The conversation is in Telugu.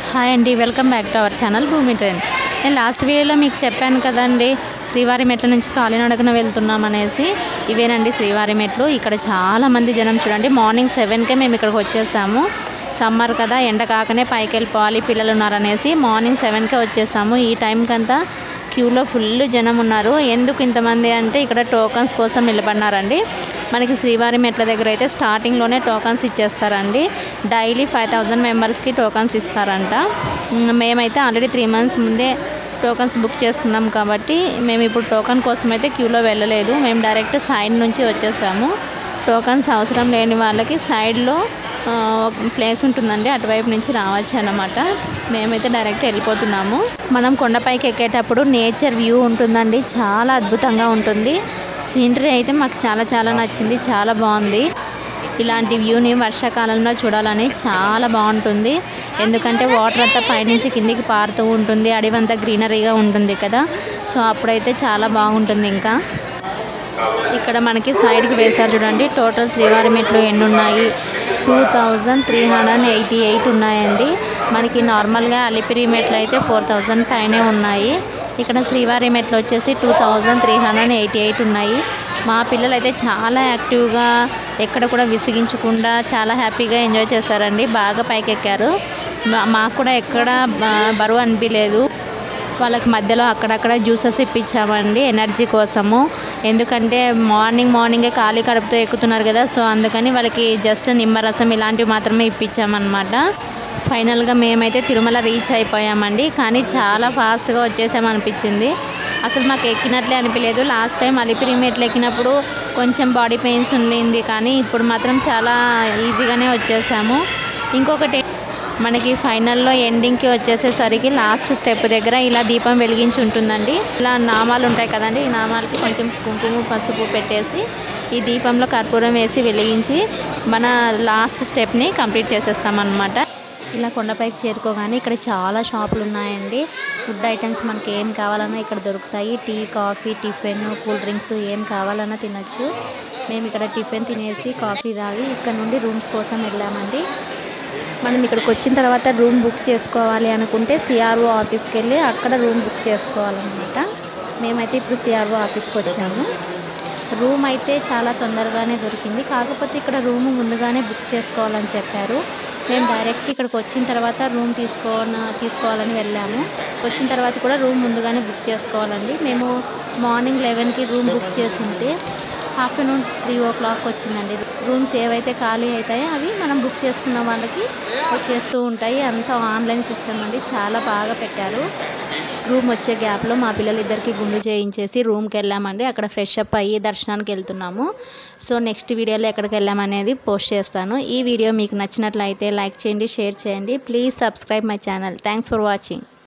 హాయ్ అండి, welcome back to our channel భూమి ట్రెండ్. నేను లాస్ట్ వీడియోలో మీకు చెప్పాను కదండి, శ్రీవారి మెట్ల నుంచి కాలినడకన వెళ్తున్నాం అనేసి. ఇవేనండి శ్రీవారి మెట్లు. ఇక్కడ చాలామంది జనం చూడండి. మార్నింగ్ 7కే మేము ఇక్కడికి వచ్చేసాము. సమ్మర్ కదా, ఎండ కాకనే పైకి వెళ్ళిపోవాలి, పిల్లలు ఉన్నారనేసి మార్నింగ్ 7కే వచ్చేసాము. ఈ టైంకంతా క్యూలో ఫుల్ జనం ఉన్నారు. ఎందుకు ఇంతమంది అంటే ఇక్కడ టోకన్స్ కోసం నిలబడినారండి. మనకి శ్రీవారి మెట్ల దగ్గర అయితే స్టార్టింగ్లోనే టోకన్స్ ఇచ్చేస్తారండి. డైలీ 5000 మెంబర్స్కి టోకన్స్ ఇస్తారంట. మేమైతే ఆల్రెడీ 3 months ముందే టోకన్స్ బుక్ చేసుకున్నాం కాబట్టి మేము ఇప్పుడు టోకన్ కోసం అయితే క్యూలో వెళ్ళలేదు. మేము డైరెక్ట్ సైడ్ నుంచి వచ్చేసాము. టోకన్స్ అవసరం లేని వాళ్ళకి సైడ్లో ఒక ప్లేస్ ఉంటుందండి, అటువైపు నుంచి రావచ్చు అన్నమాట. మేమైతే డైరెక్ట్ వెళ్ళిపోతున్నాము. మనం కొండపైకి ఎక్కేటప్పుడు నేచర్ వ్యూ ఉంటుందండి, చాలా అద్భుతంగా ఉంటుంది. సీనరీ అయితే మాకు చాలా నచ్చింది, చాలా బాగుంది. ఇలాంటి వ్యూని వర్షాకాలంలో చూడాలని చాలా బాగుంటుంది. ఎందుకంటే వాటర్ అంతా పైనుంచి కిందికి పారుతూ ఉంటుంది, అడవంతా గ్రీనరీగా ఉంటుంది కదా. సో అప్పుడైతే చాలా బాగుంటుంది. ఇంకా ఇక్కడ మనకి సైడ్కి వేశారు చూడండి. టోటల్ శ్రీవారి మెట్లు ఎన్ని ఉన్నాయి? 2388 ఉన్నాయండి. మనకి నార్మల్గా అలిపిరి మెట్లు అయితే 4000 పైనే ఉన్నాయి. ఇక్కడ శ్రీవారి మెట్లు వచ్చేసి 2388 ఉన్నాయి. మా పిల్లలు అయితే చాలా యాక్టివ్గా, ఎక్కడ కూడా విసిగించకుండా చాలా హ్యాపీగా ఎంజాయ్ చేశారండి. బాగా పైకి ఎక్కారు. మాకు కూడా ఎక్కడ బరువు అనిపించలేదు. వాళ్ళకి మధ్యలో అక్కడక్కడ జ్యూసెస్ ఇప్పించామండి ఎనర్జీ కోసము. ఎందుకంటే మార్నింగే ఖాళీ కడుపుతో ఎక్కుతున్నారు కదా, సో అందుకని వాళ్ళకి జస్ట్ నిమ్మరసం ఇలాంటివి మాత్రమే ఇప్పించామన్నమాట. ఫైనల్గా మేమైతే తిరుమల రీచ్ అయిపోయామండి. కానీ చాలా ఫాస్ట్గా వచ్చేసామనిపించింది. అసలు మాకు ఎక్కినట్లే అనిపించలేదు. లాస్ట్ టైం అలిపిరి మెట్లు ఎక్కినప్పుడు కొంచెం బాడీ పెయిన్స్ ఉండింది, కానీ ఇప్పుడు మాత్రం చాలా ఈజీగానే వచ్చేసాము. ఇంకొకటి, మనకి ఫైనల్లో ఎండింగ్కి వచ్చేసేసరికి లాస్ట్ స్టెప్ దగ్గర ఇలా దీపం వెలిగించి ఉంటుందండి. ఇలా నామాలు ఉంటాయి కదండి, ఈ నామాలకి కొంచెం కుంకుమ పసుపు పెట్టేసి ఈ దీపంలో కర్పూరం వేసి వెలిగించి మన లాస్ట్ స్టెప్ని కంప్లీట్ చేసేస్తామన్నమాట. ఇలా కొండపైకి చేరుకోగానే ఇక్కడ చాలా షాపులు ఉన్నాయండి. ఫుడ్ ఐటమ్స్ మనకి ఏం కావాలన్నా ఇక్కడ దొరుకుతాయి. Tea, coffee, tiffin, cool drinks ఏం కావాలన్నా తినచ్చు. మేము ఇక్కడ టిఫిన్ తినేసి కాఫీ తాగి ఇక్కడ నుండి రూమ్స్ కోసం వెళ్ళామండి. మనం ఇక్కడికి వచ్చిన తర్వాత రూమ్ బుక్ చేసుకోవాలి అనుకుంటే సిఆర్ఓ ఆఫీస్కి వెళ్ళి అక్కడ రూమ్ బుక్ చేసుకోవాలన్నమాట. మేమైతే ఇప్పుడు సిఆర్ఓ ఆఫీస్కి వచ్చాము. రూమ్ అయితే చాలా తొందరగానే దొరికింది. కాకపోతే ఇక్కడ రూమ్ ముందుగానే బుక్ చేసుకోవాలని చెప్పారు. మేము డైరెక్ట్ ఇక్కడికి వచ్చిన తర్వాత రూమ్ తీసుకోవాలని వెళ్ళాము. వచ్చిన తర్వాత కూడా రూమ్ ముందుగానే బుక్ చేసుకోవాలండి. మేము మార్నింగ్ 11కి రూమ్ బుక్ చేసింటే ఆఫ్టర్నూన్ 3 o'clock వచ్చిందండి. రూమ్స్ ఏవైతే ఖాళీ అవుతాయో అవి మనం బుక్ చేసుకున్న వాళ్ళకి వచ్చేస్తూ ఉంటాయి. అంతా ఆన్లైన్ సిస్టమ్ అండి, చాలా బాగా పెట్టారు. రూమ్ వచ్చే గ్యాప్లో మా పిల్లలిద్దరికి గుండు చేయించేసి రూమ్కి వెళ్ళామండి. అక్కడ ఫ్రెష్ అప్ అయ్యి దర్శనానికి వెళ్తున్నాము. సో నెక్స్ట్ వీడియోలో ఎక్కడికి వెళ్ళామనేది పోస్ట్ చేస్తాను. ఈ వీడియో మీకు నచ్చినట్లయితే లైక్ చేయండి, షేర్ చేయండి. Please subscribe my channel. Thanks for watching.